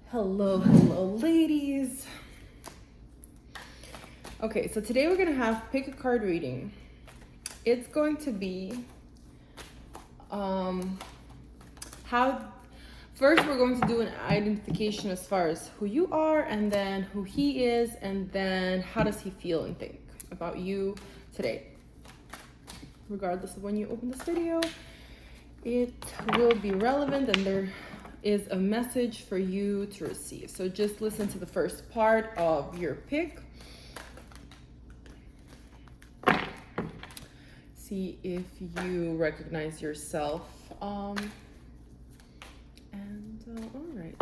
Hello, ladies. Okay, so today we're gonna have pick a card reading. It's going to be how first we're going to do an identification as far as who you are, and then who he is, and then how does he feel and think about you today. Regardless of when you open this video, it will be relevant and there is a message for you to receive. So just listen to the first part of your pick. See if you recognize yourself. All right.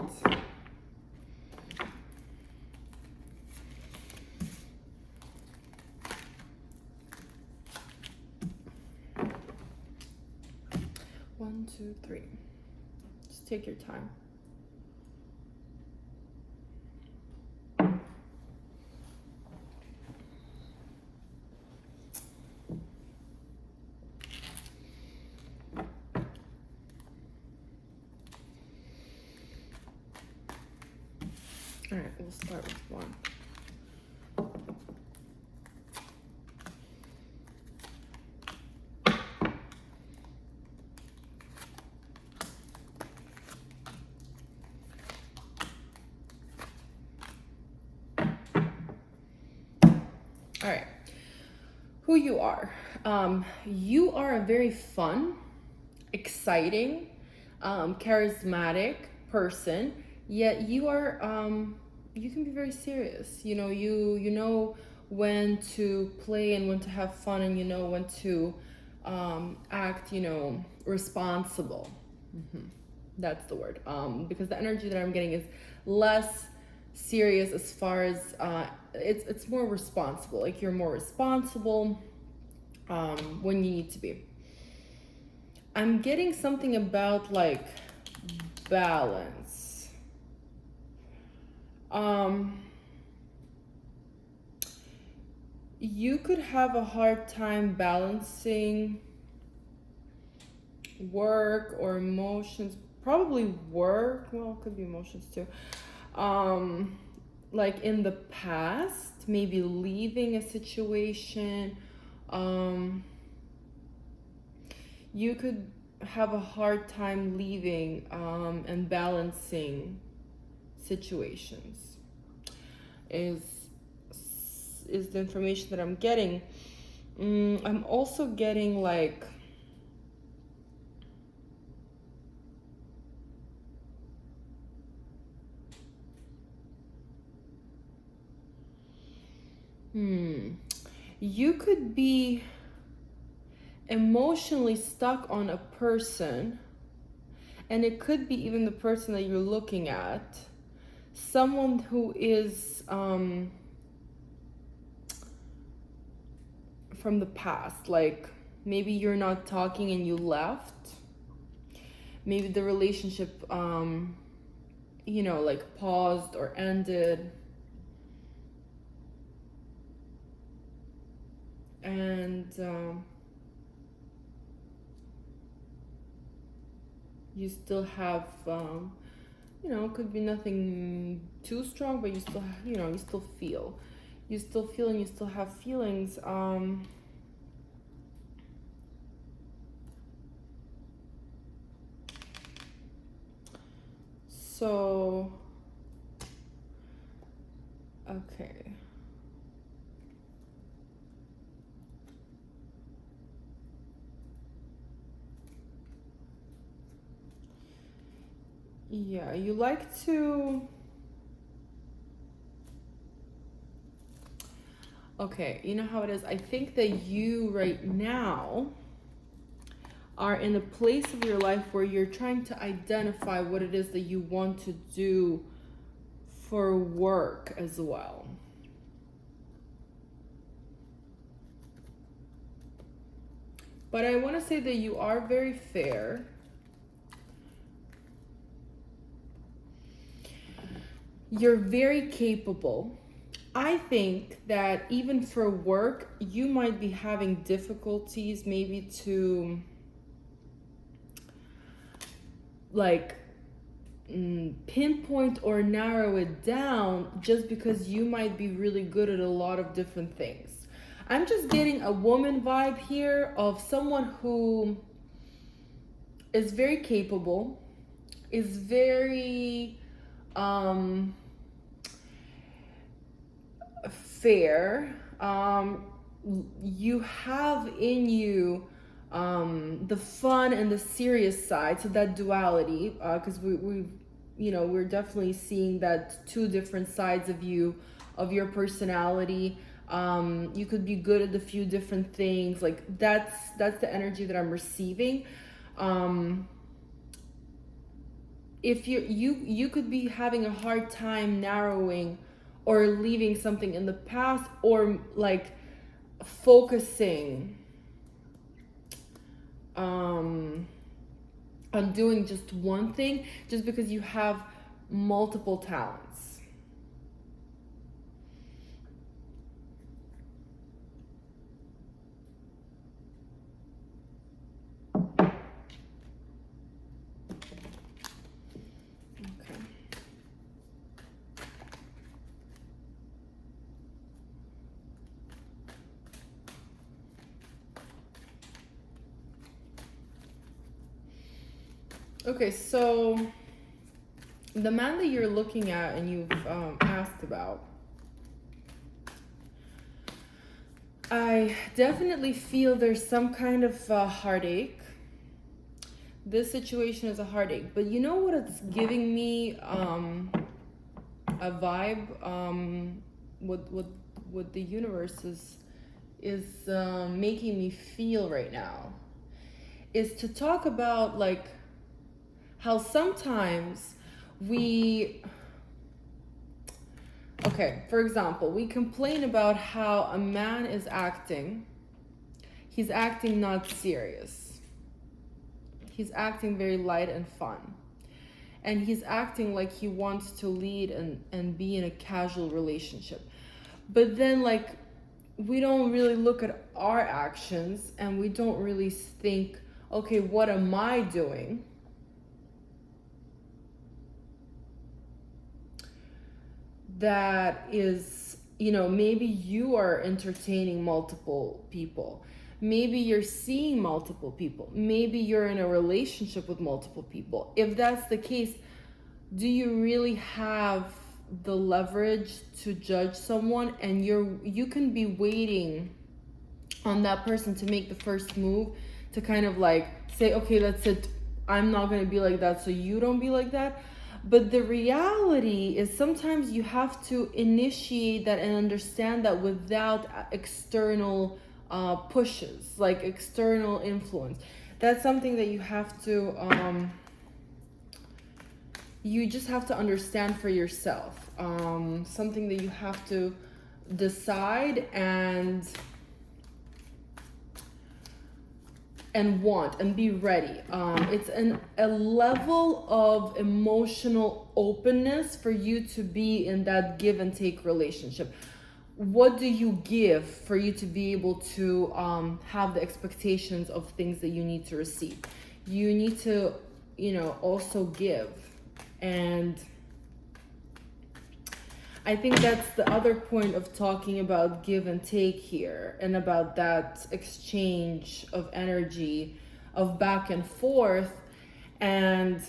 One, two, three. Just take your time. All right, we'll start with one. All right, who you are. You are a very fun, exciting, charismatic person, yet you are, you can be very serious. You know when to play and when to have fun, and you know when to act, responsible. That's the word. Because the energy that I'm getting is less serious as far as it's more responsible. Like you're more responsible when you need to be. I'm getting something about like balance. You could have a hard time balancing work or emotions. Probably work. Well, it could be emotions too. Like in the past, maybe leaving a situation. You could have a hard time leaving and balancing situations is the information that I'm getting. I'm also getting like you could be emotionally stuck on a person, and it could be even the person that you're looking at, someone who is from the past. Like maybe you're not talking and you left, maybe the relationship like paused or ended, and you still have it could be nothing too strong, but you still you still feel and you still have feelings. So okay, yeah, you like to, okay, you know how it is. I think that you right now are in a place of your life where you're trying to identify what it is that you want to do for work as well. But I want to say that you are very fair. You're very capable. I think that even for work, you might be having difficulties maybe to like pinpoint or narrow it down, just because you might be really good at a lot of different things. I'm just getting a woman vibe here of someone who is very capable, is very fair. You have in you the fun and the serious side, so that duality, because we're definitely seeing that two different sides of you, of your personality. You could be good at a few different things. Like that's the energy that I'm receiving. If you could be having a hard time narrowing or leaving something in the past, or like focusing on doing just one thing, just because you have multiple talents. Okay, so the man that you're looking at and you've asked about, I definitely feel there's some kind of heartache. This situation is a heartache, but you know what it's giving me? A vibe. What the universe is making me feel right now is to talk about like how sometimes for example, we complain about how a man is acting. He's acting not serious. He's acting very light and fun. And he's acting like he wants to lead and be in a casual relationship. But then like we don't really look at our actions, and we don't really think, okay, what am I doing? That is, maybe you are entertaining multiple people. Maybe you're seeing multiple people. Maybe you're in a relationship with multiple people. If that's the case, do you really have the leverage to judge someone? And you can be waiting on that person to make the first move, to kind of like say, okay, that's it. I'm not going to be like that, so you don't be like that. But the reality is sometimes you have to initiate that and understand that without external pushes, like external influence. That's something that you have to, you just have to understand for yourself. Something that you have to decide and want and be ready. It's a level of emotional openness for you to be in that give and take relationship. What do you give for you to be able to have the expectations of things that you need to receive? You need to, also give. And I think that's the other point of talking about give and take here, and about that exchange of energy, of back and forth, and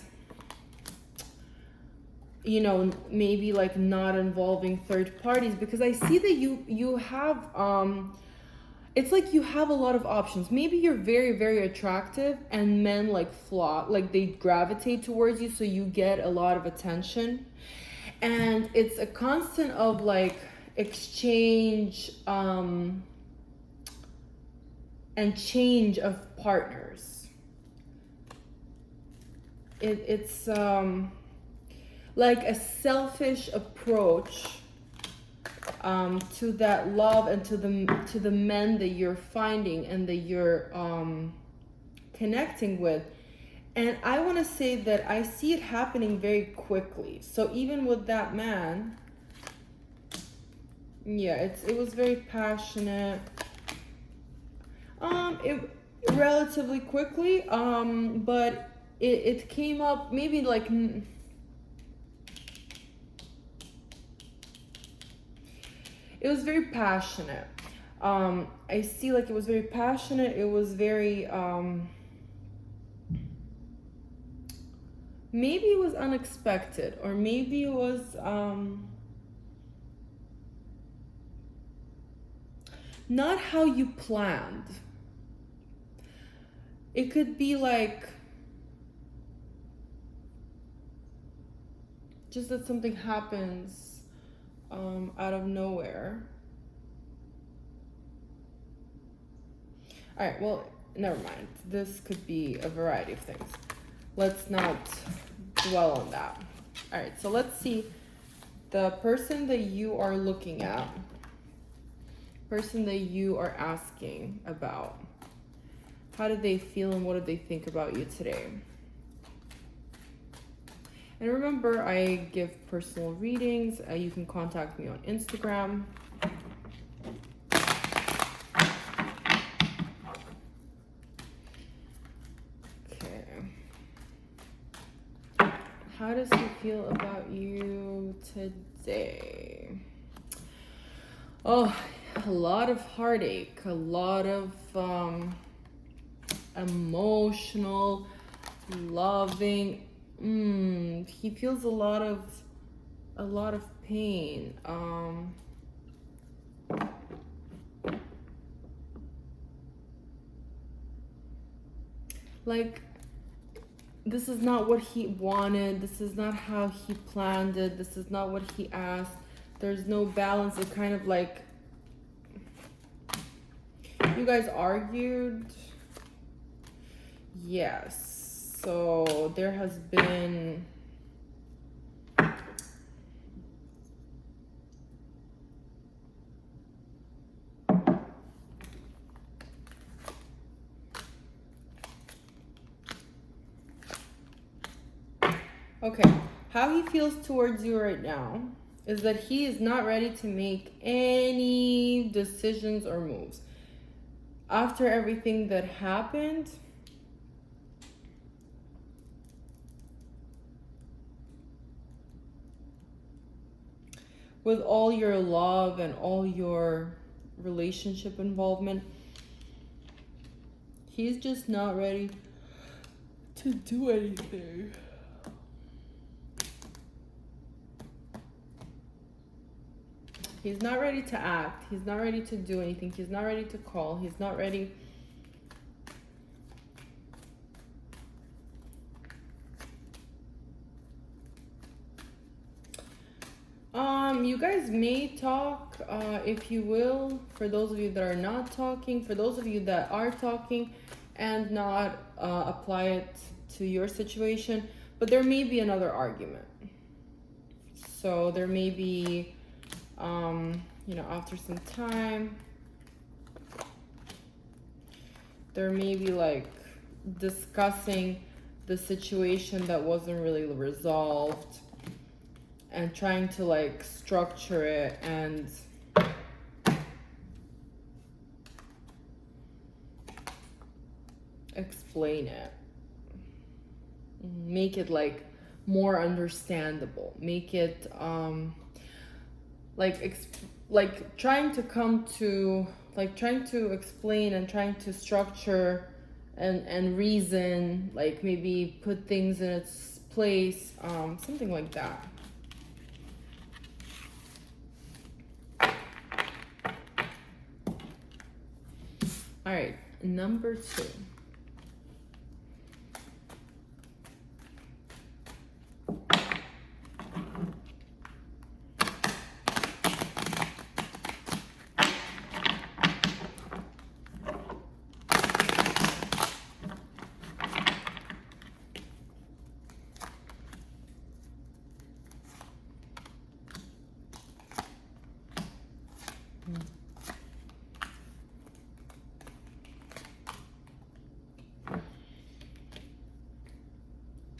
maybe like not involving third parties, because I see that you have it's like you have a lot of options. Maybe you're very, very attractive, and men like flock, like they gravitate towards you, so you get a lot of attention. And it's a constant of like exchange and change of partners. It's like a selfish approach to that love, and to the men that you're finding and that you're connecting with. And I want to say that I see it happening very quickly. So even with that man, yeah, it was very passionate. It relatively quickly, but it came up maybe like it was very passionate. I see like it was very passionate. It was very, maybe it was unexpected, or maybe it was, not how you planned. It could be like just that something happens out of nowhere. All right, well, never mind. This could be a variety of things. Let's not dwell on that. All right, so let's see the person that you are looking at, person that you are asking about. How do they feel and what do they think about you today? And remember, I give personal readings. You can contact me on Instagram. Okay. How does he feel about you today? Oh, a lot of heartache, a lot of emotional, loving. He feels a lot of pain. Like, this is not what he wanted. This is not how he planned it. This is not what he asked. There's no balance. It kind of like, you guys argued. Yes. So there has been okay. How he feels towards you right now is that he is not ready to make any decisions or moves. After everything that happened, with all your love and all your relationship involvement, he's just not ready to do anything. He's not ready to act. He's not ready to do anything. He's not ready to call. He's not ready. You guys may talk, if you will, for those of you that are not talking, for those of you that are talking and not apply it to your situation, but there may be another argument. So there may be, after some time, there may be like discussing the situation that wasn't really resolved and trying to like structure it and explain it, make it like more understandable, make it like trying to come to, like trying to explain and trying to structure and reason, like maybe put things in its place, something like that. All right, number 2.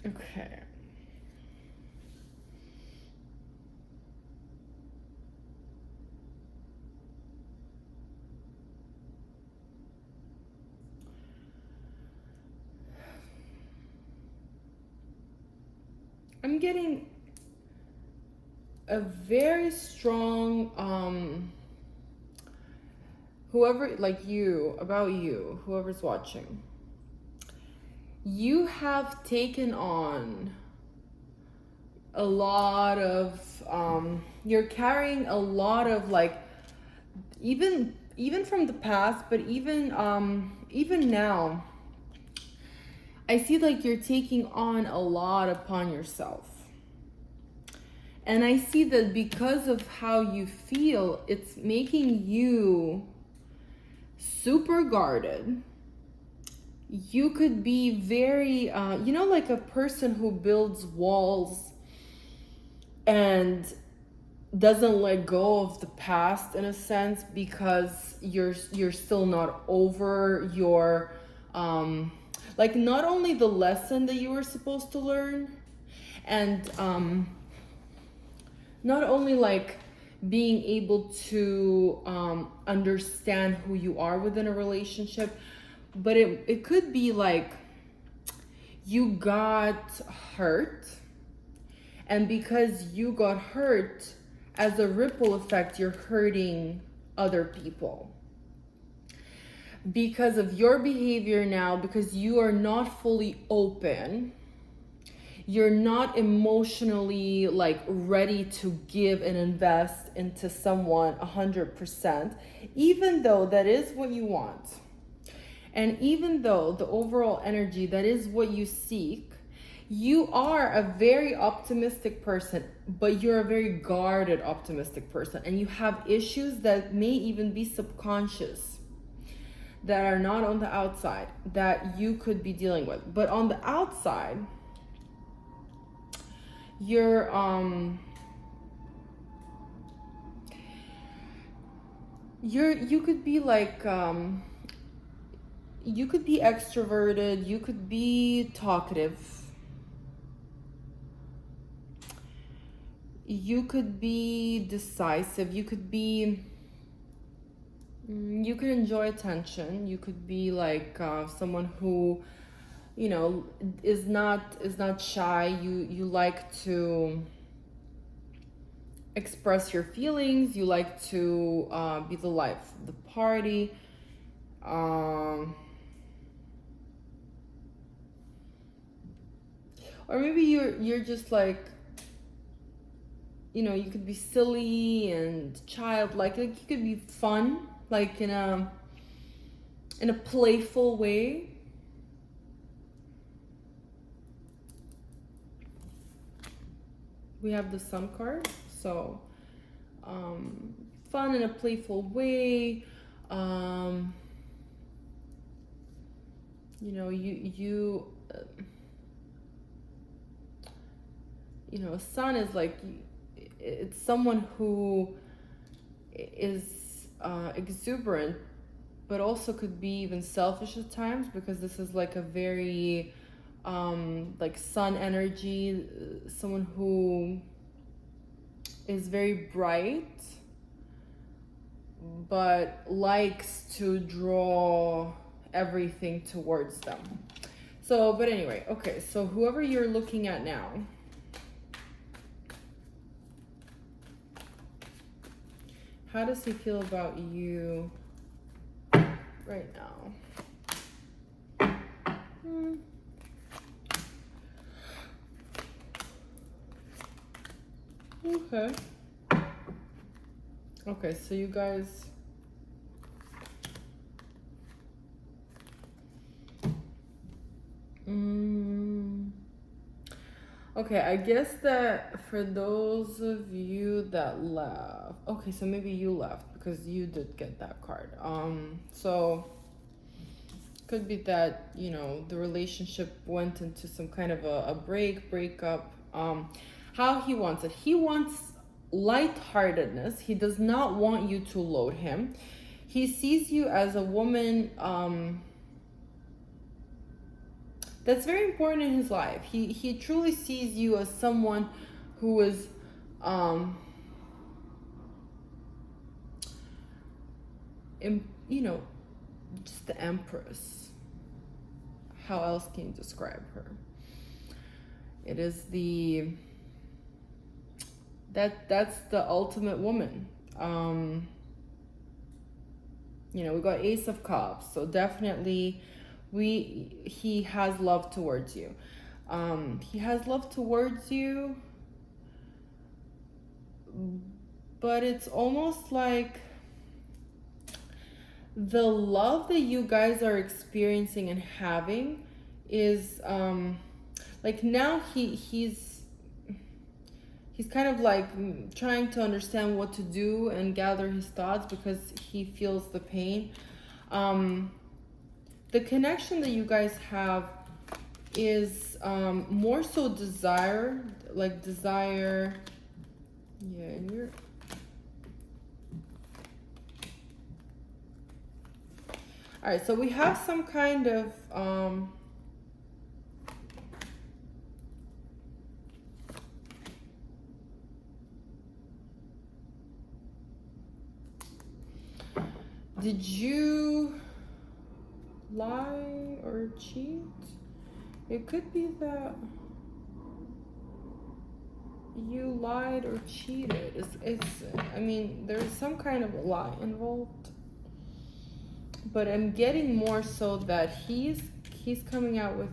Okay. I'm getting a very strong whoever, like you, about you, whoever's watching, you have taken on a lot of, you're carrying a lot of like, even from the past, but even now, I see like you're taking on a lot upon yourself. And I see that because of how you feel, it's making you super guarded. You could be very, like a person who builds walls and doesn't let go of the past in a sense because you're still not over your, like not only the lesson that you were supposed to learn, and not only like being able to understand who you are within a relationship, but it could be like you got hurt, and because you got hurt, as a ripple effect, you're hurting other people. Because of your behavior now, because you are not fully open, you're not emotionally like ready to give and invest into someone 100%, even though that is what you want. And even though the overall energy, that is what you seek, you are a very optimistic person, but you're a very guarded optimistic person. And you have issues that may even be subconscious, that are not on the outside, that you could be dealing with. But on the outside, you're you could be like you could be extroverted, you could be talkative, you could be decisive, you could be, you could enjoy attention, you could be like someone who, is not shy. You like to express your feelings, you like to be the life of the party. Or maybe you're just like, you could be silly and childlike. Like you could be fun, like in a playful way. We have the Sun card, so fun in a playful way. A sun is like, it's someone who is exuberant, but also could be even selfish at times, because this is like a very like sun energy, someone who is very bright but likes to draw everything towards them. So, but anyway, okay, so whoever you're looking at now, how does he feel about you right now? Okay. Okay, so you guys, okay, I guess that for those of you that left, okay, so maybe you left because you did get that card. So could be that, the relationship went into some kind of a breakup. How he wants it. He wants lightheartedness. He does not want you to load him. He sees you as a woman that's very important in his life. He truly sees you as someone who is just the empress. How else can you describe her? It is that's the ultimate woman. You know, we got Ace of Cups, so definitely he has love towards you. He has love towards you, but it's almost like the love that you guys are experiencing and having is like now he's kind of like trying to understand what to do and gather his thoughts because he feels the pain. The connection that you guys have is more so desire, like desire. Yeah, and you're. All right, so we have some kind of did you lie or cheat? It could be that you lied or cheated. I mean, there's some kind of a lie involved. But I'm getting more so that he's coming out with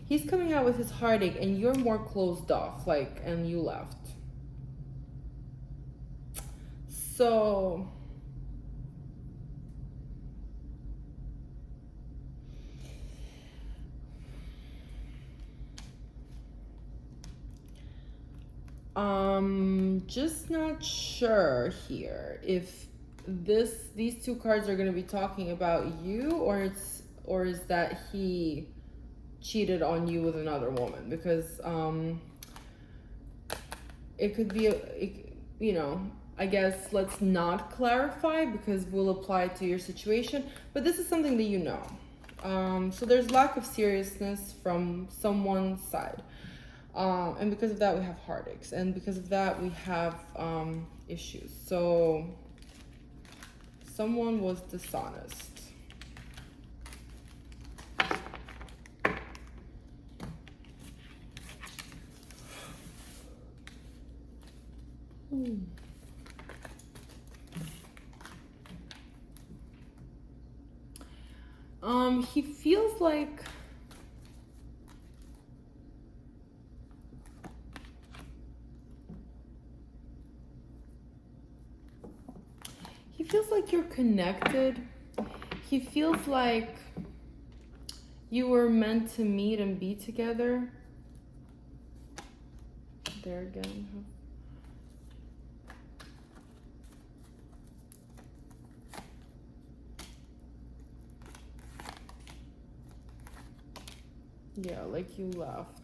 his heartache and you're more closed off, like, and you left. So just not sure here if these two cards are going to be talking about you, or is that he cheated on you with another woman, because it could be you know, I guess let's not clarify because we'll apply it to your situation, but this is something that you know. So there's lack of seriousness from someone's side. And because of that, we have heartaches. And because of that, we have issues. So someone was dishonest. He feels like you're connected. He feels like you were meant to meet and be together. There again. Yeah, like you left.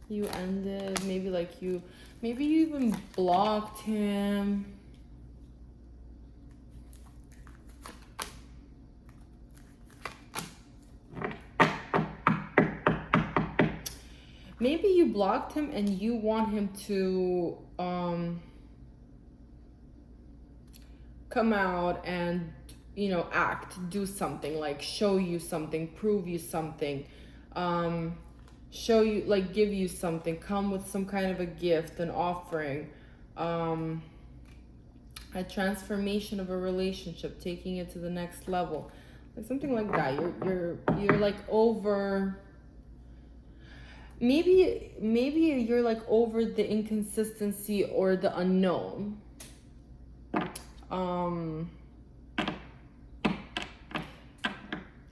You ended, maybe you even blocked him. Maybe you blocked him and you want him to come out and, you know, do something, like show you something, prove you something, show you, like give you something, come with some kind of a gift, an offering, a transformation of a relationship, taking it to the next level, like something like that. You're like over, maybe you're like over the inconsistency or the unknown.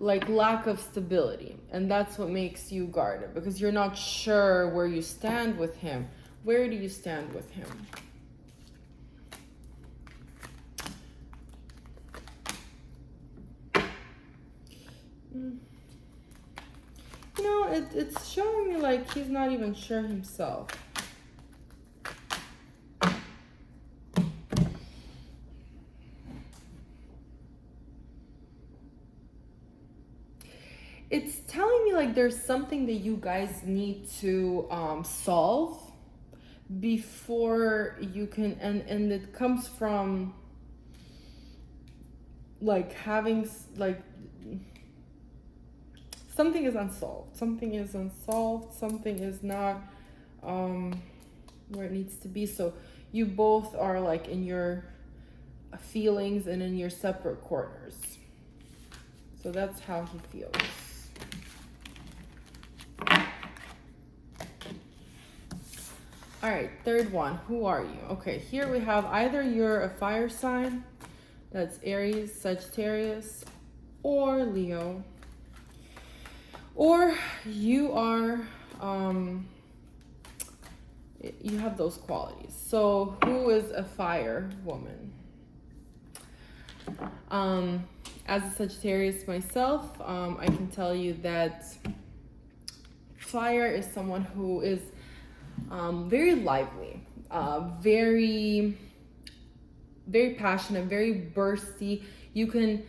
Like lack of stability, and that's what makes you guarded, because you're not sure where you stand with him. Where do you stand with him? You know, it's showing me like he's not even sure himself. It's telling me like there's something that you guys need to solve before you can, and it comes from like having like something is unsolved, something is not where it needs to be. So you both are like in your feelings and in your separate corners. So that's how he feels. All right, third one. Who are you? Okay, here we have either you're a fire sign, that's Aries, Sagittarius, or Leo, or you are, you have those qualities. So who is a fire woman? As a Sagittarius myself, I can tell you that fire is someone who is very lively, very passionate, very bursty. You can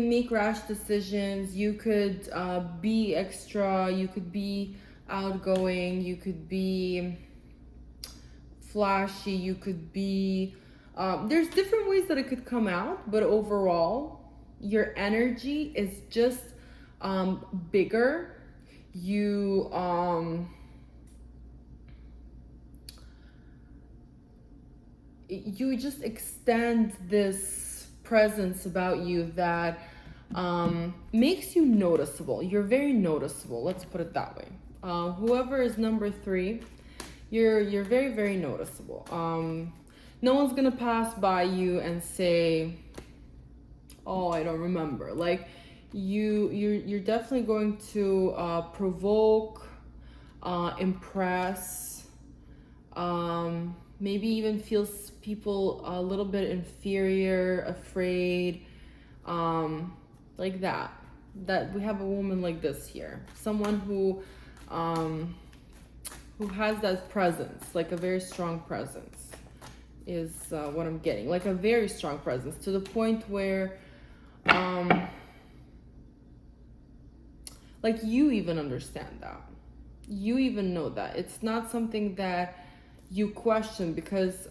make rash decisions. You could be extra. You could be outgoing. You could be flashy. You could be. There's different ways that it could come out, but overall, your energy is just bigger. You you just extend this presence about you that makes you noticeable. You're very noticeable. Let's put it that way. Whoever is number 3, you're very, very noticeable. No one's gonna pass by you and say, "Oh, I don't remember." Like you're definitely going to provoke, impress. Maybe even feels people a little bit inferior, afraid, like that. That we have a woman like this here, someone who has that presence, like a very strong presence, is what I'm getting, like a very strong presence to the point where, like you even understand that, you even know that it's not something that you question because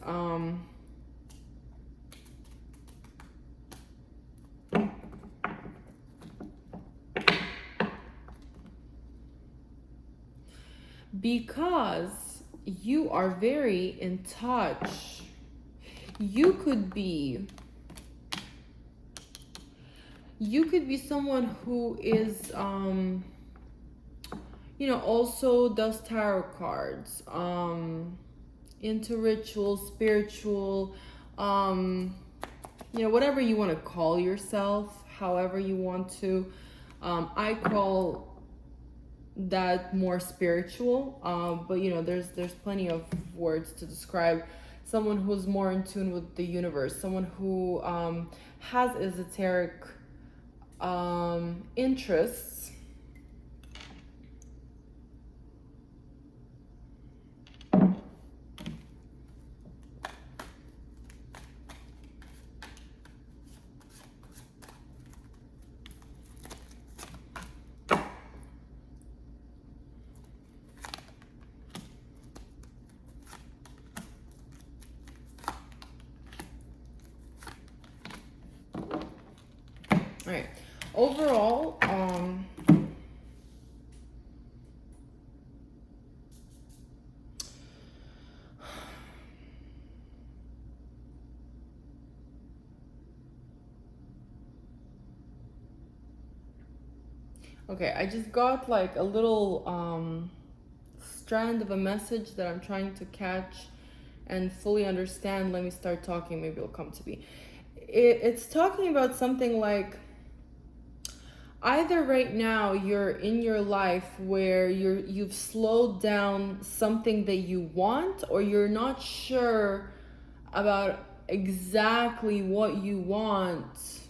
you are very in touch. You could be someone who is also does tarot cards, into rituals, spiritual, whatever you want to call yourself, however you want to. I call that more spiritual, but there's plenty of words to describe someone who's more in tune with the universe, someone who has esoteric interests. All right. Overall, okay, I just got like a little strand of a message that I'm trying to catch and fully understand. Let me start talking, maybe it'll come to me. It's talking about something like either right now you're in your life where you've slowed down something that you want, or you're not sure about exactly what you want,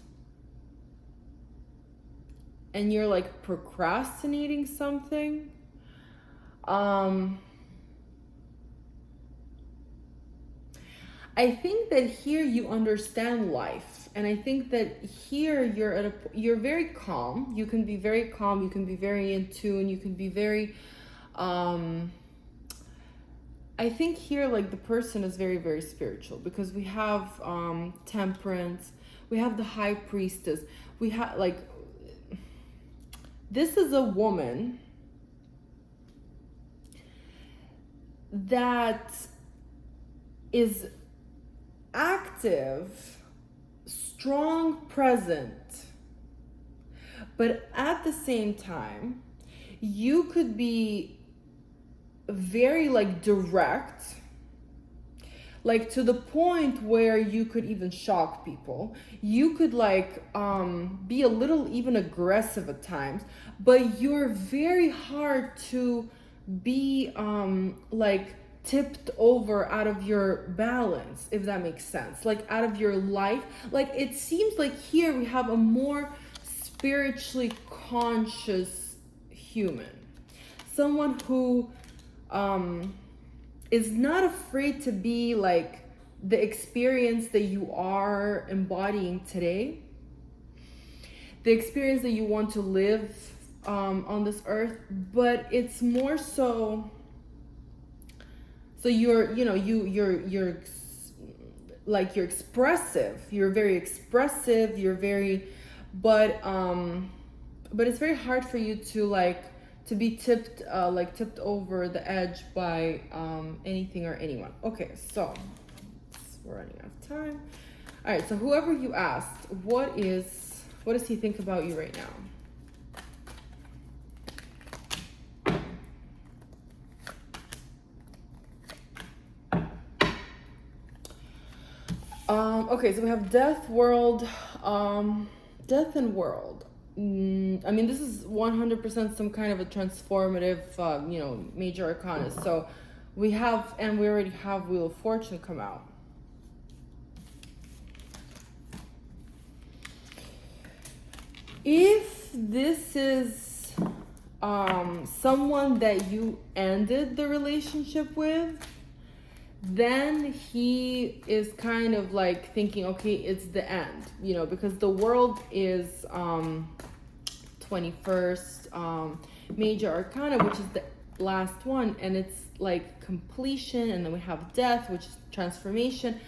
and you're like procrastinating something. I think that here you understand life, and I think that here you're very calm. You can be very calm. You can be very in tune. You can be very. I think here like the person is very, very spiritual, because we have Temperance, we have the High Priestess, we have like, this is a woman that is active, strong, present, but at the same time, you could be very like direct, like to the point where you could even shock people. You could like be a little even aggressive at times, but you're very hard to be like tipped over out of your balance, if that makes sense, like out of your life. Like it seems like here we have a more spiritually conscious human, someone who is not afraid to be like the experience that you are embodying today, the experience that you want to live on this earth. But it's more so, so you're, you know, you're like, you're expressive, you're very expressive, you're very, but it's very hard for you to like to be tipped like tipped over the edge by anything or anyone. Okay, so we're running out of time. All right, so whoever you asked, what does he think about you right now? Okay, so we have death, world, death and world. I mean, this is 100% some kind of a transformative, you know, major arcana. So we have, and we already have Wheel of Fortune come out. If this is someone that you ended the relationship with, then he is kind of like thinking, okay, it's the end, you know, because the world is 21st major arcana, which is the last one, and it's like completion, and then we have death, which is transformation.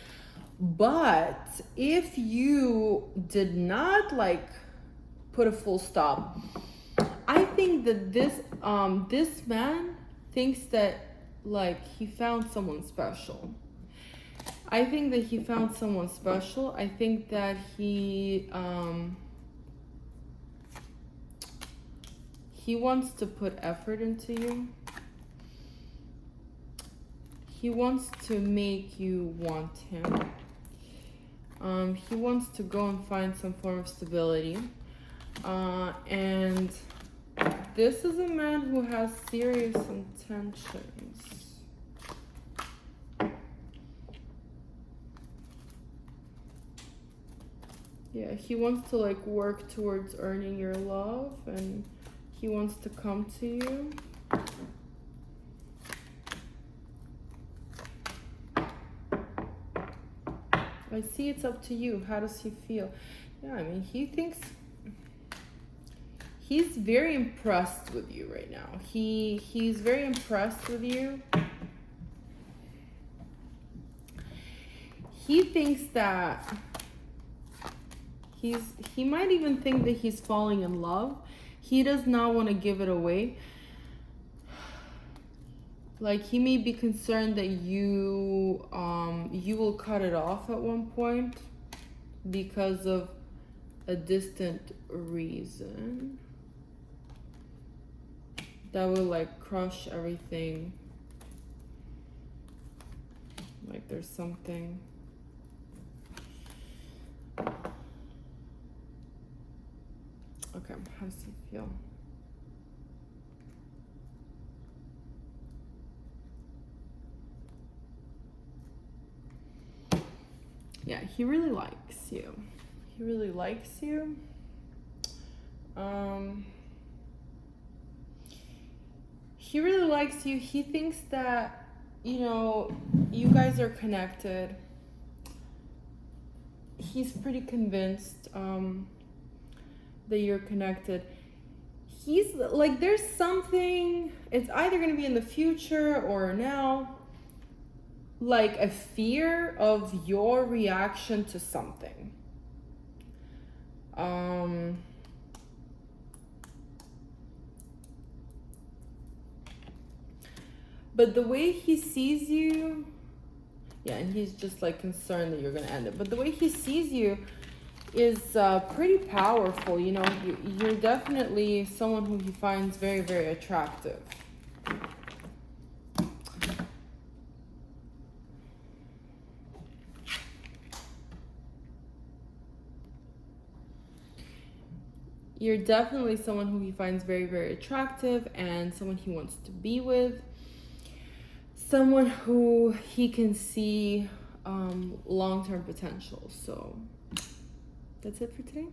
But if you did not like put a full stop, I think that this man thinks that like he found someone special. I think that he found someone special. I think that he wants to put effort into you. He wants to make you want him. He wants to go and find some form of stability. And this is a man who has serious intentions. Yeah, he wants to like work towards earning your love, and he wants to come to you. I see it's up to you. How does he feel? Yeah, I mean, he thinks he's very impressed with you right now. He's very impressed with you. He thinks that he might even think that he's falling in love. He does not want to give it away. Like he may be concerned that you will cut it off at one point because of a distant reason that will like crush everything. Like there's something. Okay, how does he feel? Yeah, he really likes you. He really likes you. He really likes you. He thinks that, you know, you guys are connected. He's pretty convinced that you're connected. He's like, there's something, it's either going to be in the future or now, like a fear of your reaction to something. But the way he sees you, Yeah, and he's just like concerned that you're gonna end it. But the way he sees you is pretty powerful. You know, you're definitely someone who he finds very, very attractive. You're definitely someone who he finds very, very attractive and someone he wants to be with. Someone who he can see long-term potential. So that's it for today.